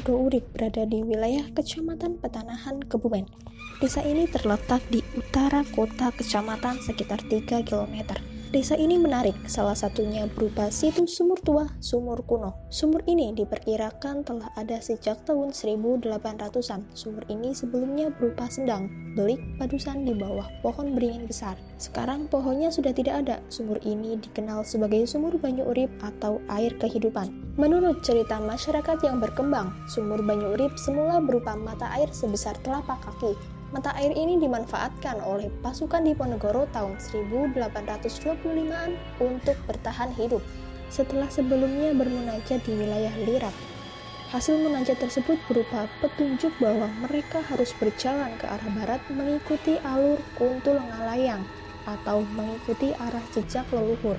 Podo Urip berada di wilayah Kecamatan Petanahan, Kebumen. Desa ini terletak di utara kota kecamatan sekitar 3 km. Desa ini menarik, salah satunya berupa situs sumur tua, sumur kuno. Sumur ini diperkirakan telah ada sejak tahun 1800-an. Sumur ini sebelumnya berupa sendang, belik, padusan di bawah pohon beringin besar. Sekarang pohonnya sudah tidak ada. Sumur ini dikenal sebagai sumur Banyu Urip atau air kehidupan. Menurut cerita masyarakat yang berkembang, sumur Banyu Urip semula berupa mata air sebesar telapak kaki. Mata air ini dimanfaatkan oleh pasukan Diponegoro tahun 1825-an untuk bertahan hidup setelah sebelumnya bermunajat di wilayah Lirat. Hasil munajat tersebut berupa petunjuk bahwa mereka harus berjalan ke arah barat mengikuti alur Kuntul Ngalayang atau mengikuti arah jejak leluhur.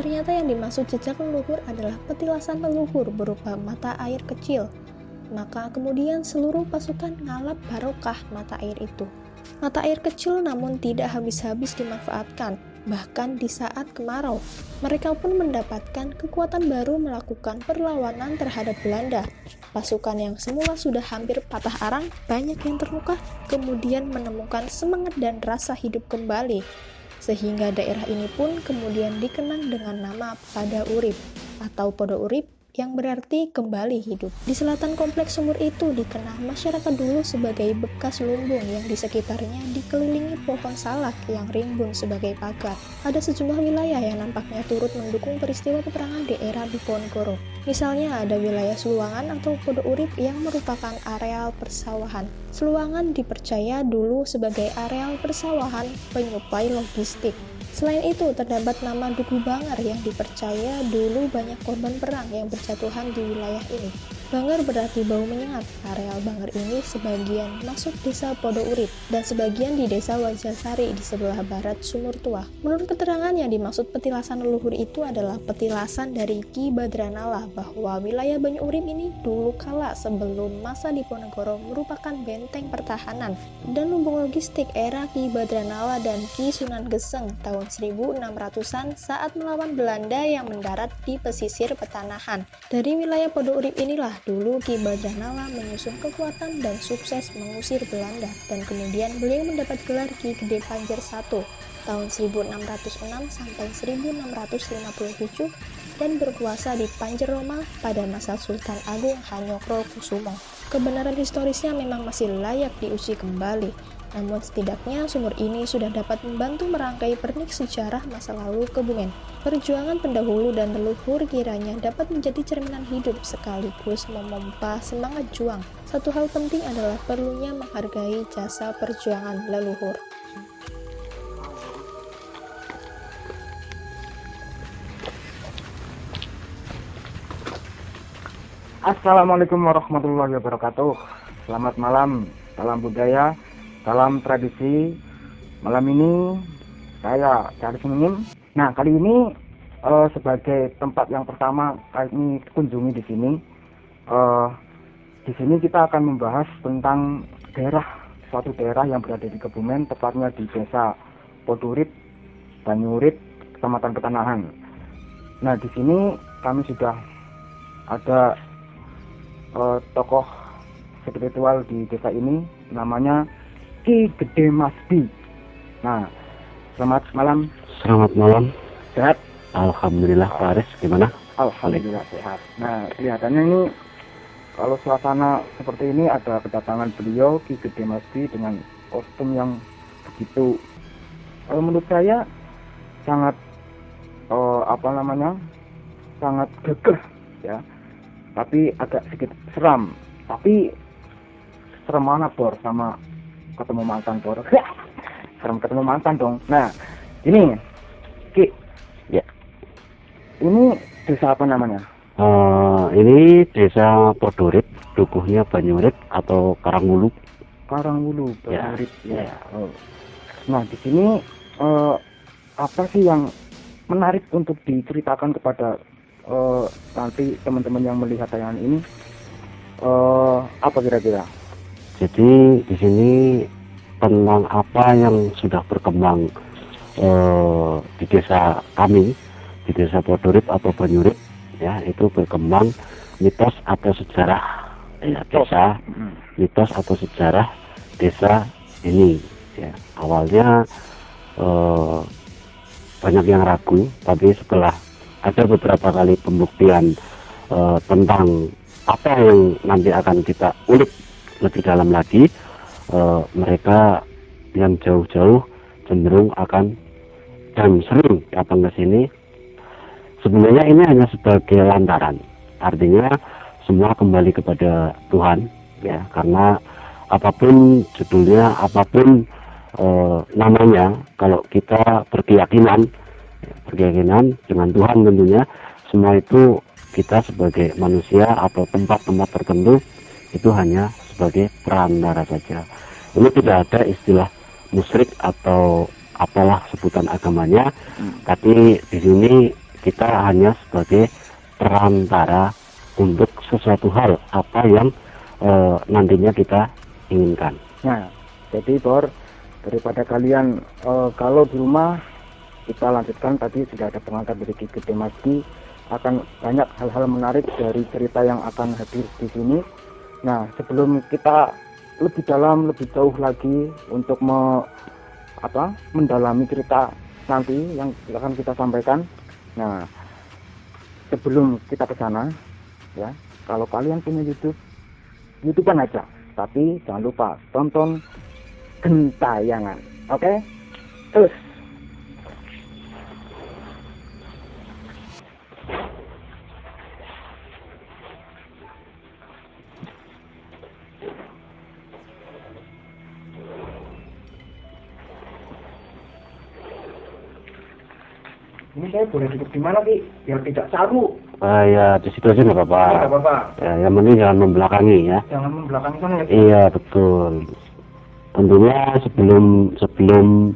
Ternyata yang dimaksud jejak leluhur adalah petilasan leluhur berupa mata air kecil. Maka kemudian seluruh pasukan ngalap barokah mata air itu. Mata air kecil namun tidak habis-habis dimanfaatkan, bahkan di saat kemarau. Mereka pun mendapatkan kekuatan baru melakukan perlawanan terhadap Belanda. Pasukan yang semula sudah hampir patah arang, banyak yang terluka, kemudian menemukan semangat dan rasa hidup kembali. Sehingga daerah ini pun kemudian dikenang dengan nama Pada Urip atau Podo Urip, yang berarti kembali hidup. Di selatan kompleks sumur itu dikenal masyarakat dulu sebagai bekas lumbung yang di sekitarnya dikelilingi pohon salak yang rimbun sebagai pagar. Ada sejumlah wilayah yang nampaknya turut mendukung peristiwa peperangan di era Diponegoro. Misalnya ada wilayah Seluangan atau Podo Urip yang merupakan areal persawahan. Seluangan dipercaya dulu sebagai areal persawahan penyuplai logistik. Selain itu, terdapat nama Duku Bangar yang dipercaya dulu banyak korban perang yang berjatuhan di wilayah ini. Bangar berarti bau menyengat. Areal Bangar ini sebagian masuk desa Podo Urip dan sebagian di desa Wajasari di sebelah barat Sumur Tua. Menurut keterangan yang dimaksud petilasan leluhur itu adalah petilasan dari Ki Badranala bahwa wilayah Banyu Urip ini dulu kala sebelum masa Diponegoro merupakan benteng pertahanan dan lumbung logistik era Ki Badranala dan Ki Sunan Geseng tahun 1600-an saat melawan Belanda yang mendarat di pesisir Petanahan. Dari wilayah Podo Urip inilah dulu Ki Badranala menyusun kekuatan dan sukses mengusir Belanda, dan kemudian beliau mendapat gelar Ki Gede Panjer I tahun 1606 sampai 1657 dan berkuasa di Panjer Roma pada masa Sultan Agung Hanyokro Kusumo. Kebenaran historisnya memang masih layak diuji kembali, namun setidaknya sumur ini sudah dapat membantu merangkai pernik sejarah masa lalu Kebumen. Perjuangan pendahulu dan leluhur kiranya dapat menjadi cerminan hidup sekaligus memompa semangat juang. Satu hal penting adalah perlunya menghargai jasa perjuangan leluhur. Assalamualaikum warahmatullahi wabarakatuh. Selamat malam, salam budaya, salam tradisi. Malam ini saya Charles Mungim. Nah, kali ini sebagai tempat yang pertama kami kunjungi di sini. Di sini kita akan membahas tentang suatu daerah yang berada di Kebumen, tepatnya di Desa Podo Urip, Banyu Urip, Kecamatan Petanahan. Nah, di sini kami sudah ada tokoh spiritual di desa ini, namanya Ki Gede Masbi. Nah, selamat malam. Selamat malam. Sehat? Alhamdulillah, Pak Aris, gimana? Alhamdulillah sehat. Nah, kelihatannya ini kalau suasana seperti ini ada kedatangan beliau Ki Gede Masbi dengan kostum yang begitu, menurut saya sangat sangat gagah ya. Tapi agak sedikit seram. Tapi serem mana Bor sama ketemu mantan Bor? Serem ketemu mantan dong. Nah, ini Ki. Ya. Ini desa apa namanya? Ini desa Podo Urip, dukuhnya Banyu Urip atau Karangwulu. Karangwulu, Banyu Ya. Urip. Ya. Oh. Nah, di sini apa sih yang menarik untuk diceritakan kepada nanti teman-teman yang melihat tayangan ini, apa kira-kira? Jadi di sini tentang apa yang sudah berkembang di desa kami, di desa Podo Urip atau Banyu Urip, ya, itu berkembang mitos atau sejarah ya, desa, mitos atau sejarah desa ini. Ya, awalnya banyak yang ragu, tapi setelah ada beberapa kali pembuktian tentang apa yang nanti akan kita ulik lebih dalam lagi, mereka yang jauh-jauh cenderung akan dan sering datang ke sini. Sebenarnya ini hanya sebagai lantaran, artinya semua kembali kepada Tuhan, ya, karena apapun judulnya, apapun namanya, kalau kita berkeyakinan dengan Tuhan tentunya, semua itu kita sebagai manusia atau tempat-tempat tertentu itu hanya sebagai perantara saja. Ini tidak ada istilah musyrik atau apalah sebutan agamanya, tapi di sini kita hanya sebagai perantara untuk sesuatu hal apa yang nantinya kita inginkan. Nah, jadi Bor, daripada kalian kalau di rumah, kita lanjutkan. Tadi sudah ada pengantar dari Ki Gede Masdi, akan banyak hal-hal menarik dari cerita yang akan hadir di sini. Nah, sebelum kita lebih dalam, lebih jauh lagi untuk mendalami cerita nanti yang akan kita sampaikan. Nah, sebelum kita ke sana, ya, kalau kalian punya YouTubean aja, tapi jangan lupa tonton Gentayangan, oke? Terus. Ini saya boleh duduk di mana, Ki? Biar tidak saru. Ya di situ aja nggak apa-apa. Nggak apa-apa. Ya, yang penting jangan membelakangi ya. Jangan membelakangi sana ya. Iya betul. Tentunya sebelum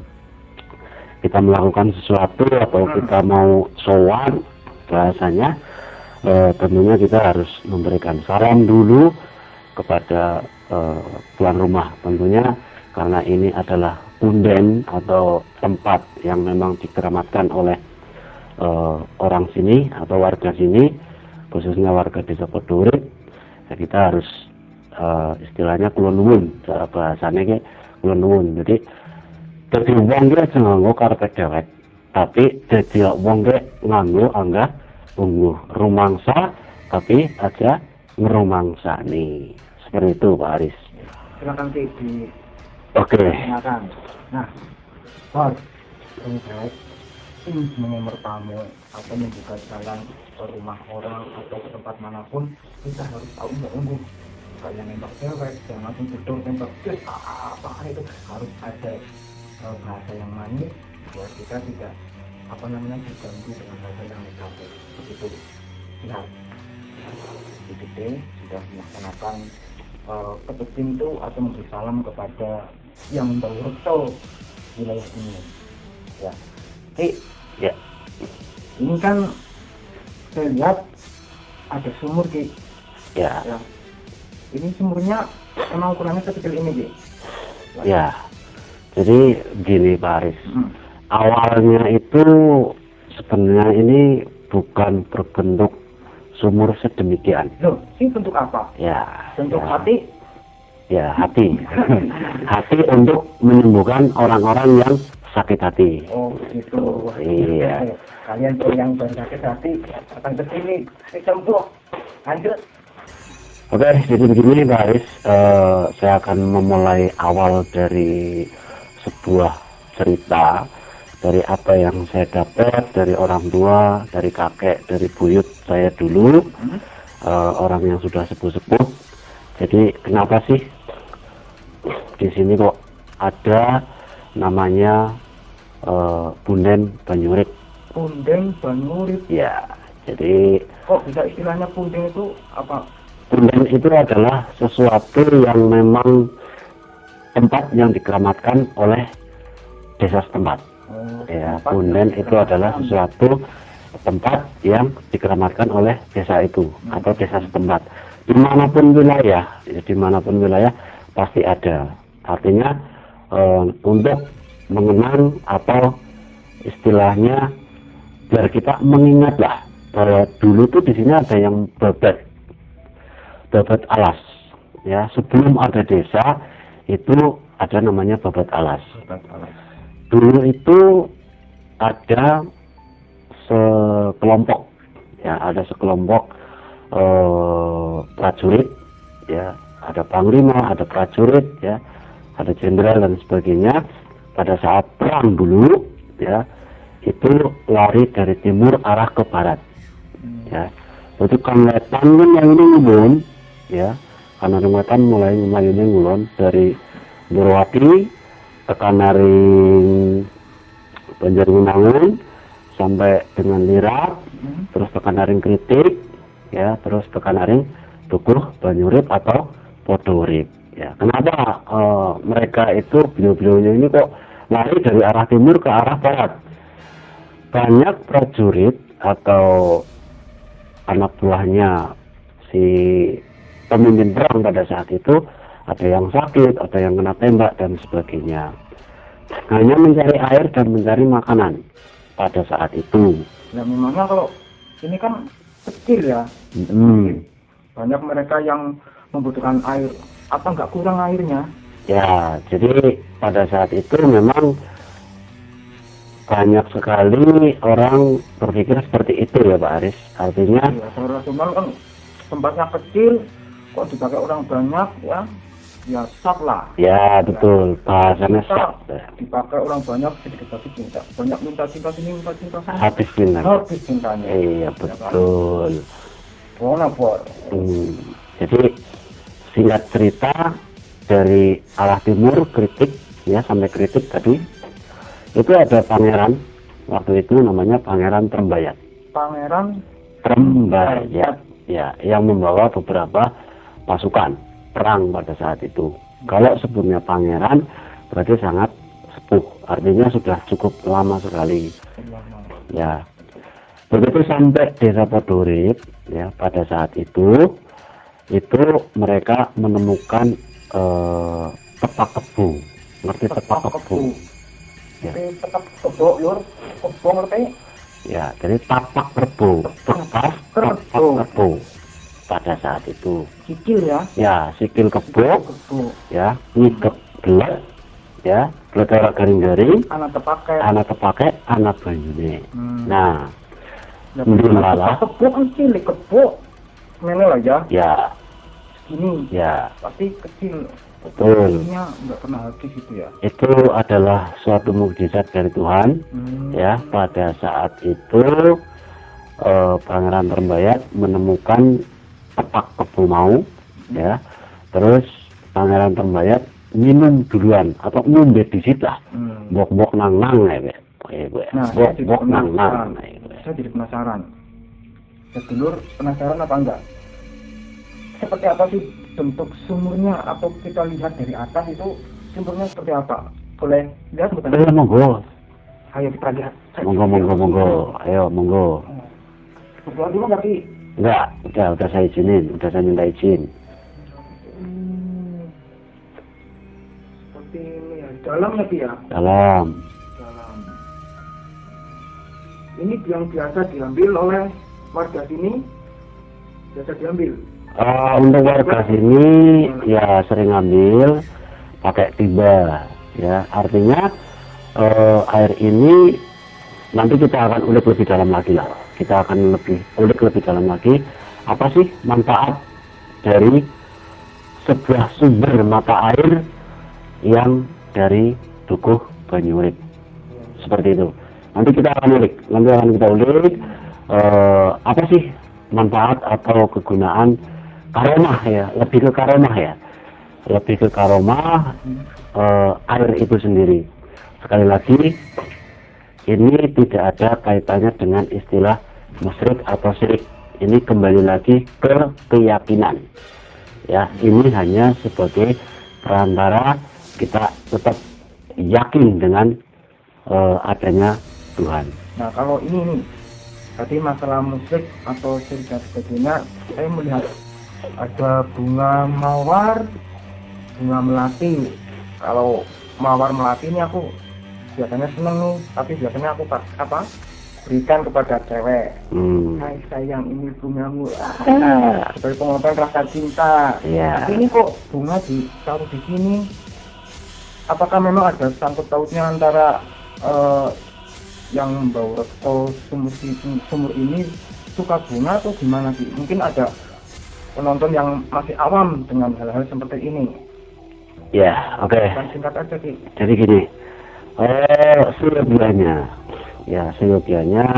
kita melakukan sesuatu atau kita mau sowan bahasanya, tentunya kita harus memberikan saran dulu kepada tuan rumah tentunya, karena ini adalah punden atau tempat yang memang dikeramatkan oleh orang sini atau warga sini, khususnya warga desa Podurip. Ya, kita harus istilahnya kulon nuwun, cara bahasanya kayak kulon nuwun. Jadi dadi wong ki aja nganggo karpet dewek, tapi dadi wong ki nganggo angga ungguh rumangsa, tapi aja ngerumangsa nih. Seperti itu Pak Aris. Silakan Ki di Oke. silakan. Nah, Bor, ini dewek ini mengemar tamu atau membuka jalan ke rumah orang atau ke tempat manapun, kita harus tahu ungguh. Kayak nembak cewek, jangan langsung jedor tembak gas, apa itu harus ada bahasa yang manis biar kita tidak diganggu dengan bahasa yang negatif. Begitu. Nah, Ki Gede sudah melaksanakan ketuk pintu atau memberi salam kepada yang membawa resto wilayah ini. Ya, Ya. ini kan saya lihat ada sumur, Ki. Ya. Ya. Ini sumurnya emang ukurannya sekecil ini, Ki. Ya. Jadi gini Pak Aris. Awalnya itu sebenarnya ini bukan berbentuk sumur sedemikian. Loh, ini bentuk apa? Ya. Bentuk ya. hati? Ya, hati. Hati untuk menyembuhkan orang-orang yang sakit hati. Oh, gitu. Iya. Kalian tuh yang sakit hati datang ke sini, sembuh. Lanjut. Oke, jadi begini Pak Aris, saya akan memulai awal dari sebuah cerita, dari apa yang saya dapat dari orang tua, dari kakek, dari buyut saya dulu, orang yang sudah sepuh-sepuh. Jadi kenapa sih di sini kok ada namanya Punden Banyurip? Punden Banyurip. Ya, jadi kok bisa istilahnya punden itu apa? Punden itu adalah sesuatu yang memang tempat yang dikeramatkan oleh desa setempat. Ya, Punden itu adalah sesuatu tempat yang dikeramatkan oleh desa itu atau desa setempat. Dimanapun wilayah pasti ada. Artinya untuk mengenang atau istilahnya biar kita mengingatlah bahwa dulu tuh di sini ada yang babat alas. ya, sebelum ada desa itu ada namanya Babat Alas. Dulu itu ada sekelompok, ya, ada sekelompok prajurit, ya, ada panglima, ada prajurit, ya, ada jenderal dan sebagainya. Pada saat perang dulu, ya, itu lari dari timur arah ke barat, ya. Itu kan wetan yang ini ngulon, ya, karena wetan mulai mayune ngulon dari Purwati tekan naring Banjarwinangun sampai dengan Lirak, terus tekan naring Kritik, ya, terus tekan naring Dukuh Banyurip atau Podorip, ya. Kenapa mereka itu beliau-beliaunya ini kok lari dari arah timur ke arah barat? Banyak prajurit atau anak buahnya si pemimpin perang pada saat itu ada yang sakit, ada yang kena tembak dan sebagainya. Hanya mencari air dan mencari makanan pada saat itu. Ya memangnya kalau ini kan kecil ya, banyak mereka yang membutuhkan air, apa nggak kurang airnya? Ya, jadi pada saat itu memang banyak sekali orang berpikir seperti itu ya Pak Aris. Artinya Ya, saudara Sumal kan tempatnya kecil, kok dipakai orang banyak, ya sak lah. ya betul, bahasanya sak. Dipakai orang banyak, sedikit tapi cinta. Banyak minta cinta sini, minta cinta sana. Habis bintang. Habis cintanya. Iya betul. Bona bor. Jadi singkat cerita dari arah timur Kritik, ya, sampai Kritik tadi itu ada pangeran, waktu itu namanya Pangeran Trembayat. Pangeran Trembayat, ya, yang membawa beberapa pasukan perang pada saat itu. Kalau sebelumnya pangeran berarti sangat sepuh, artinya sudah cukup lama sekali, ya. Begitu sampai desa Podorip, ya, pada saat itu mereka menemukan tepak kebu. Ngerti tepak kebu? Ya. Tepak kebu, lur. Kebu ngerti? Ya, jadi tapak kebu, tepas tapak kebu pada saat itu. Sikil ya? Ya, sikil kebu, ya, ngidek gelet, ya, gelet ora garing-garing, Anak terpakai. anak banyune. Nah, Malah kebu kan cilik, kebu mene lah ya. Ya, Ini ya, pasti kecil. betul. Ini nggak pernah habis itu ya. Itu adalah suatu mukjizat dari Tuhan, ya. Pada saat itu Pangeran Trembayat menemukan tepak kebu mau, ya. Terus Pangeran Trembayat minum duluan atau ngombe dhisik lah. Bok-bok nang-nang ya, Nah, bok-bok nang-nang. Saya jadi penasaran. Ya dulur, penasaran apa enggak? Seperti apa sih bentuk sumurnya, atau kita lihat dari atas itu sumurnya seperti apa? Boleh lihat bukan? Monggo. Ayo kita lihat. Monggo. Ayo, monggo. Berdoa dulu nggak sih? Enggak, udah saya izinin, udah saya minta izin. Seperti ini ya, dalam lagi ya? Dalam. Ini yang biasa diambil oleh warga sini, biasa diambil. Untuk warga sini ya sering ambil pakai timba, ya. Artinya air ini nanti kita akan ulik lebih dalam lagi lah. Kita akan ulik lebih dalam lagi apa sih manfaat dari sebuah sumber mata air yang dari Dukuh Banyurip. Seperti itu. Nanti kita akan ulik. Apa sih manfaat atau kegunaan karomah ya, lebih ke karomah air itu sendiri. Sekali lagi, ini tidak ada kaitannya dengan istilah musyrik atau syirik. Ini kembali lagi ke keyakinan, ya. Ini hanya sebagai perantara kita tetap yakin dengan adanya Tuhan. Nah, kalau ini nih, tadi masalah musik atau syirik dan sebagainya, saya melihat ada bunga mawar, bunga melati. Kalau mawar melati ini aku biasanya seneng nih, tapi biasanya aku berikan kepada cewek. Hai sayang, ini bungamu. Sebagai pengungkapan rasa cinta. Iya. Tapi ini kok bunga ditaruh di sini? Apakah memang ada sangkut pautnya antara yang membawa rekto sumur ini suka bunga atau gimana sih? Mungkin ada penonton yang masih awam dengan hal-hal seperti ini. Ya, oke. Singkat aja sih. Jadi gini, seyogianya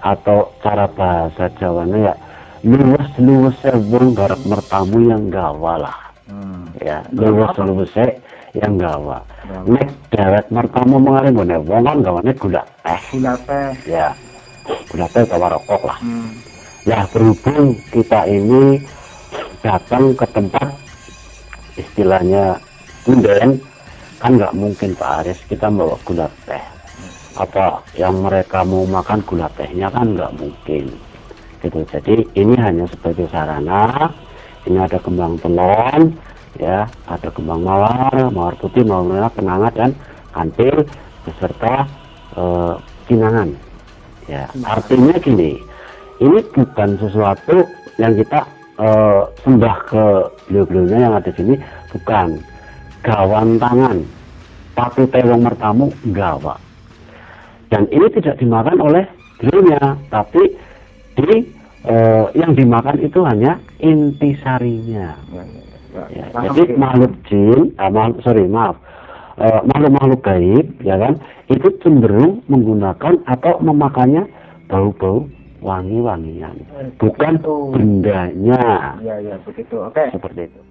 atau cara bahasa Jawanya ya luwes wong garap mertamu yang gawa lah. Ya, luwes yang gawa. Nek dewek mertamu mengaring ngene wong kan gawane gula teh. Ya. Gula teh gawa rokok lah. Ya, berhubung kita ini datang ke tempat istilahnya punden, kan nggak mungkin Pak Aris kita bawa gula teh. Apa yang mereka mau makan gula tehnya kan nggak mungkin gitu. Jadi ini hanya sebagai sarana. Ini ada kembang telon, ya, ada kembang mawar putih, mawar merah, kenanga dan kantil beserta kinangan. Ya, artinya gini, ini bukan sesuatu yang kita sembah ke beliau-beliaunya yang ada di sini, bukan. Gawan tangan, tapi tewong mertamu gawa. Dan ini tidak dimakan oleh beliaunya, tapi yang dimakan itu hanya intisarinya. Ya, jadi makhluk jin, makhluk gaib, ya kan, itu cenderung menggunakan atau memakannya bau-bau wangi-wangian, bukan bendanya. Ya, begitu. Oke. Seperti itu.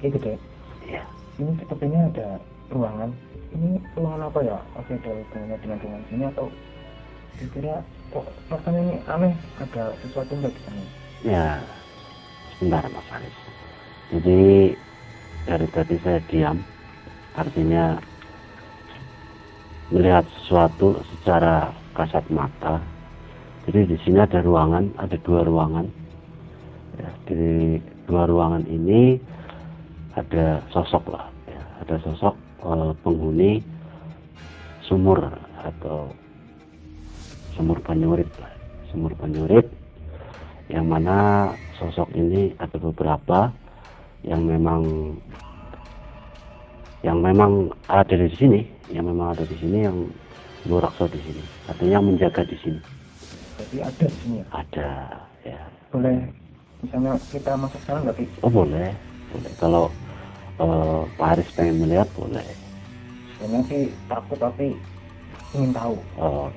Gitu deh. Ya. Ini sepertinya ada ruangan. Ini ruangan apa ya? Oke, ada hubungannya dengan ruangan sini atau kira-kira kok rasanya ini aneh, ada sesuatu nggak di sana? Ya, sebentar Mas Aris. Jadi dari tadi saya diam, artinya melihat sesuatu secara kasat mata. Jadi di sini ada ruangan, ada dua ruangan. Ya, di dua ruangan ini ada sosok lah, ya, ada sosok penghuni sumur atau sumur Banyurit lah, sumur Banyurit, yang mana sosok ini ada beberapa yang memang ada di sini, yang Burakso di sini, artinya yang menjaga di sini. Jadi ada di sini ya? Ada, ya. Boleh misalnya kita masuk sekarang nggak sih? Oh boleh. Kalau Pak Haris pengen melihat boleh. Sebenarnya sih takut tapi ingin tahu.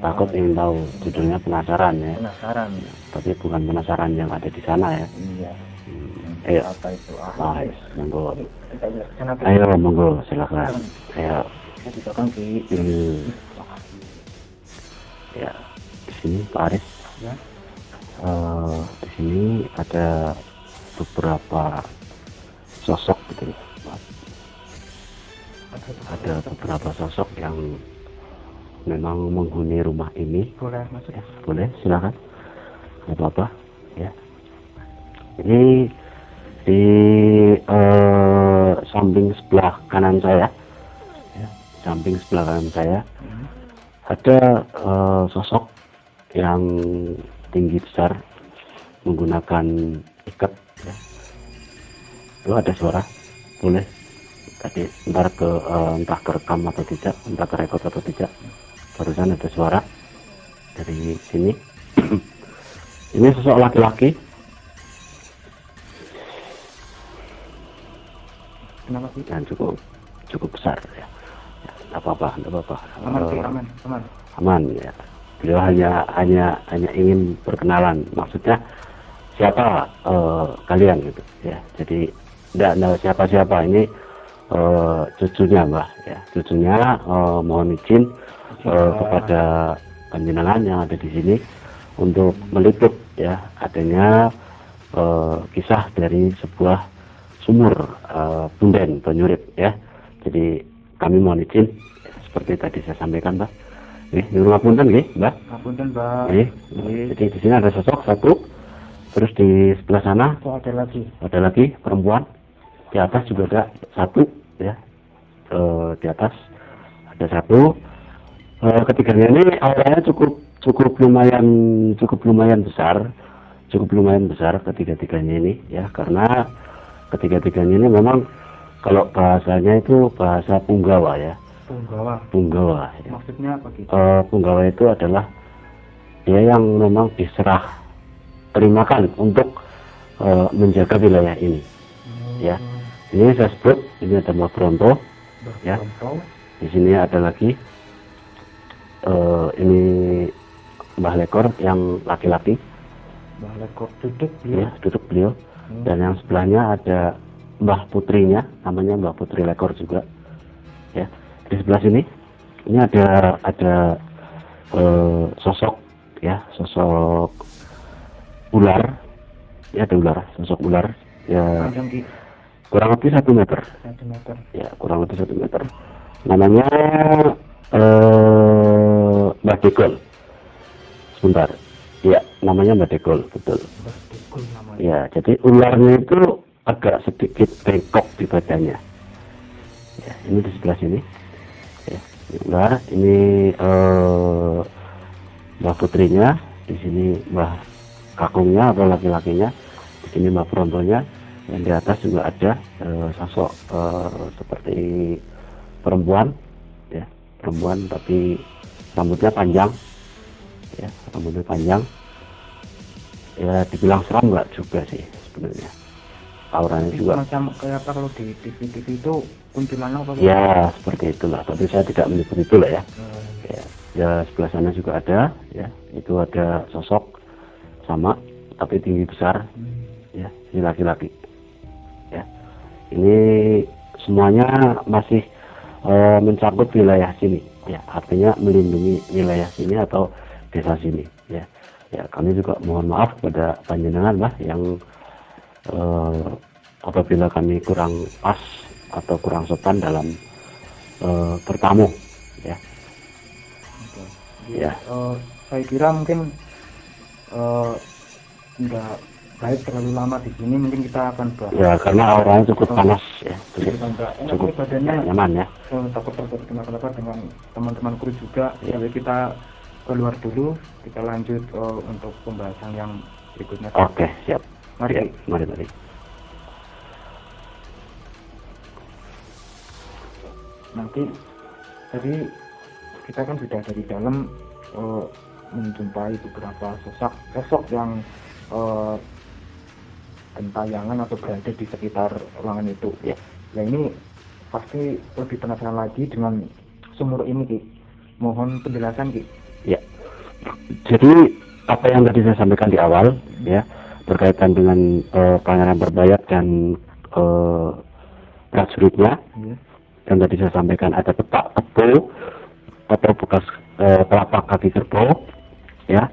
Takut ingin tahu. Judulnya penasaran ya. Penasaran. Tapi bukan penasaran yang ada di sana ya. Iya. Ayo. Apa itu? Monggo. Kita lihat sana. Ayo monggo silakan. Ayo. Di belakang sih. Ya. Di sini Pak Haris. Ya. Di sini ada beberapa sosok gitu ya. Ada beberapa sosok yang memang menghuni rumah ini. Boleh masuk ya? Boleh, silakan. Nggak apa-apa ya. Ini di samping sebelah kanan saya ya, samping sebelah kanan saya ada sosok yang tinggi besar menggunakan ikat ya. Itu ada suara, boleh tadi entah kerekam atau tidak, entah kerekod atau tidak, barusan ada suara dari sini. Ini sosok laki-laki. Kenapa sih? Dan cukup besar ya. Tidak apa-apa. Aman ya. Beliau hanya ingin berkenalan, maksudnya siapa kalian gitu ya. Jadi tidak siapa-siapa, ini cucunya Mbah ya, cucunya mohon izin kepada panjenengan yang ada di sini untuk meliput ya adanya kisah dari sebuah sumur Punden Banyurit ya. Jadi kami mohon izin seperti tadi saya sampaikan Mbah. Di rumah Punten nggih Mbah. Punten Mbah. Jadi di sini ada sosok satu. Terus di sebelah sana ada lagi perempuan, di atas juga ada satu ya, di atas ada satu. Ketiganya ini areanya cukup lumayan besar, ketiga-tiganya ini ya, karena ketiga-tiganya ini memang kalau bahasanya itu bahasa Punggawa ya. Punggawa ya. Maksudnya apa gitu? Punggawa itu adalah dia yang memang diserah terimakan untuk menjaga wilayah ini ya. Ini saya sebut, ini ada Mbah Bronto ya. Di sini ada lagi ini Mbah Lekor yang laki-laki. Mbah Lekor duduk beliau. Ya, duduk beliau. Dan yang sebelahnya ada Mbah Putrinya, namanya Mbah Putri Lekor juga. Ya, di sebelah sini ini ada sosok ya, sosok ular. Ya, ada ular, sosok ular. Ya, Panjang Ki. kurang lebih 1 meter. 1 meter. Ya, kurang lebih 1 meter. Namanya Mbah Degol. Sebentar. Ya, namanya Mbah Degol, betul. Mbah Degol namanya. Ya, jadi ularnya itu agak sedikit bengkok di badannya. Ya, ini di sebelah sini. Ya, ini ular. Ini Mbah Putrinya. Di sini Mbah Kakungnya atau laki-lakinya. Di sini Mbah Brontonya. Yang di atas juga ada sosok seperti perempuan, ya, perempuan tapi rambutnya panjang, ya, rambutnya panjang. Ya, dibilang seram nggak juga sih sebenarnya. Auranya Ini juga. macam kayak apa kalau di TV itu kuntilanak apa? Ya, seperti itulah. Tapi saya tidak menyebut itu lah ya. Ya, sebelah sana juga ada, ya. Itu ada sosok sama, tapi tinggi besar, ya. Ini laki-laki. Ya, ini semuanya masih mencakup wilayah sini, ya, artinya melindungi wilayah sini atau desa sini, ya. Ya, kami juga mohon maaf kepada panjenengan lah yang apabila kami kurang pas atau kurang sopan dalam bertamu, ya. Jadi, Ya. Saya kira mungkin nggak baik terlalu lama di sini, mungkin kita akan bahas. Ya, karena auranya cukup panas, ya, Cukup badannya nyaman, ya. takut kenapa dengan teman-teman kru juga. Ya. Jadi kita keluar dulu, kita lanjut untuk pembahasan yang berikutnya. Oke, siap. Mari. Ya, mari. Nanti tadi kita kan sudah dari dalam menjumpai beberapa sosok yang gentayangan atau berada di sekitar ruangan itu. Ya. Nah, ini pasti lebih penasaran lagi dengan sumur ini, Ki. Mohon penjelasan, Ki. Ya. Jadi apa yang tadi saya sampaikan di awal, ya, berkaitan dengan Pangeran Berbayat dan prajuritnya, yang tadi saya sampaikan ada petak kerbau atau bekas telapak kaki kerbau, ya.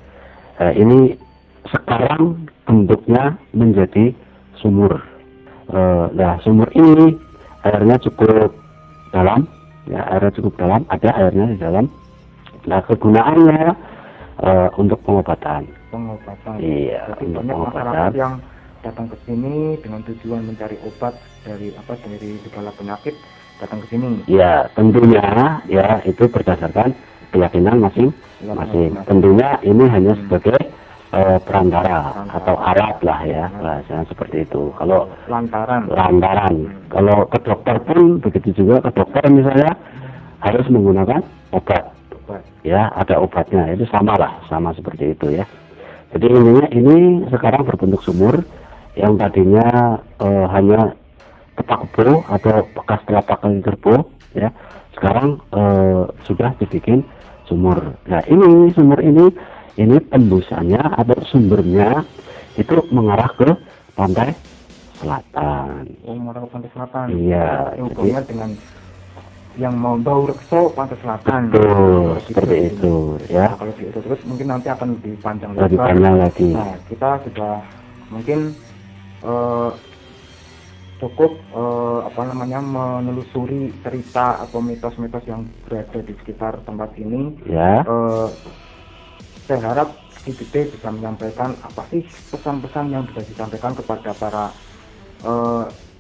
Ini sekarang bentuknya menjadi sumur. Nah, sumur ini airnya cukup dalam, ya, ada airnya di dalam. Nah, kegunaannya untuk pengobatan. Iya, untuk Banyak pengobatan. masyarakat yang datang ke sini dengan tujuan mencari obat dari segala penyakit, datang ke sini. Ya, tentunya ya itu berdasarkan keyakinan masing-masing. Tentunya ini hanya sebagai perantara atau alat lah ya, bahasanya seperti itu. Kalau lantaran. Kalau ke dokter pun begitu juga, ke dokter misalnya harus menggunakan obat. Ya, ada obatnya, itu sama seperti itu ya. Jadi ini sekarang berbentuk sumur yang tadinya hanya petak kerbau atau bekas telapak kaki kerbau, ya. Sekarang sudah dibikin sumur. Nah, sumur ini tembusannya atau sumbernya itu mengarah ke pantai selatan. Mengarah ke pantai selatan. Iya. Hubungannya dengan yang mau Bau Rekso pantai selatan. Betul, seperti itu ya. Nah, kalau terus mungkin nanti akan lebih panjang lagi. Nah, kita sudah mungkin cukup menelusuri cerita atau mitos-mitos yang berada di sekitar tempat ini. Ya. Saya harap IPT bisa menyampaikan apa sih pesan-pesan yang bisa disampaikan kepada para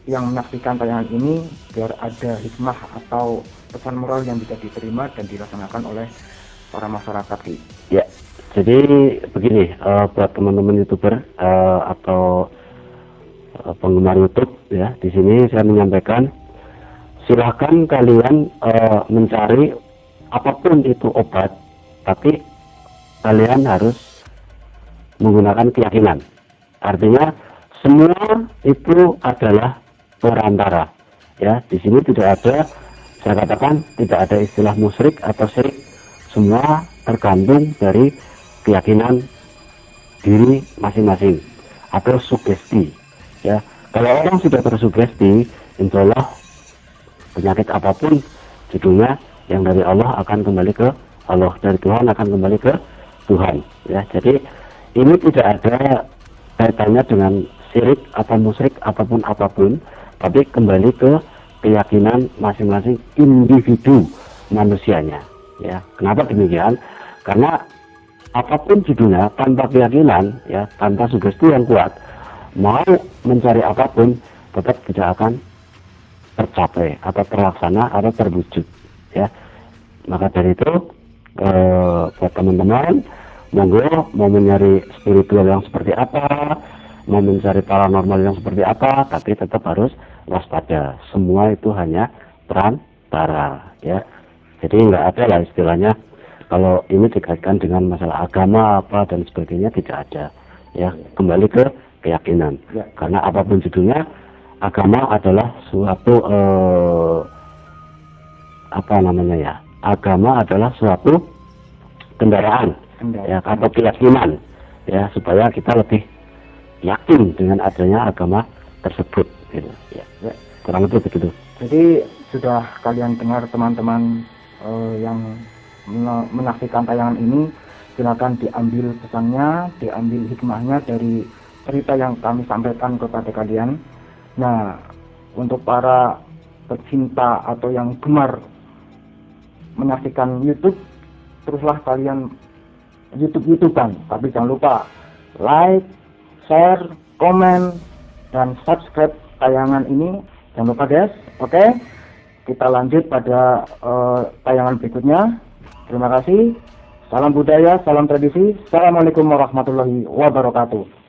yang menyaksikan tayangan ini biar ada hikmah atau pesan moral yang bisa diterima dan dilaksanakan oleh para masyarakat sih. Ya, jadi begini, buat teman-teman YouTuber atau penggemar YouTube ya, di sini saya menyampaikan silahkan kalian mencari apapun itu obat, tapi kalian harus menggunakan keyakinan. Artinya semua itu adalah perantara. Ya, di sini tidak ada, saya katakan tidak ada istilah musyrik atau syirik. Semua tergantung dari keyakinan diri masing-masing atau sugesti. Ya, kalau orang sudah tersugesti, insya Allah penyakit apapun judulnya yang dari Allah akan kembali ke Allah, dari Tuhan akan kembali ke Tuhan. Ya, jadi ini tidak ada kaitannya dengan syirik atau musyrik apapun, tapi kembali ke keyakinan masing-masing individu manusianya. Ya, kenapa demikian? Karena apapun judulnya tanpa keyakinan, ya, tanpa sugesti yang kuat, mau mencari apapun tetap tidak akan tercapai atau terlaksana atau terwujud. Ya, maka dari itu buat teman-teman, monggo mau mencari spiritual yang seperti apa, mau mencari paranormal yang seperti apa, tapi tetap harus waspada. Semua itu hanya perantara, ya. Jadi nggak ada lah istilahnya kalau ini dikaitkan dengan masalah agama apa dan sebagainya, tidak ada. Ya, kembali ke keyakinan. Ya. Karena apapun judulnya, agama adalah suatu agama adalah suatu kendaraan. Ya, atau keyakinan, ya, supaya kita lebih yakin dengan adanya agama tersebut, gitu. Ya, kurang lebih begitu. Jadi sudah kalian dengar teman-teman yang menyaksikan tayangan ini, silakan diambil pesannya, diambil hikmahnya dari cerita yang kami sampaikan kepada kalian. Nah, untuk para pecinta atau yang gemar menyaksikan YouTube, teruslah kalian YouTubean, tapi jangan lupa like, share, komen, dan subscribe tayangan ini. Jangan lupa guys, oke? Kita lanjut pada tayangan berikutnya. Terima kasih. Salam budaya, salam tradisi. Assalamualaikum warahmatullahi wabarakatuh.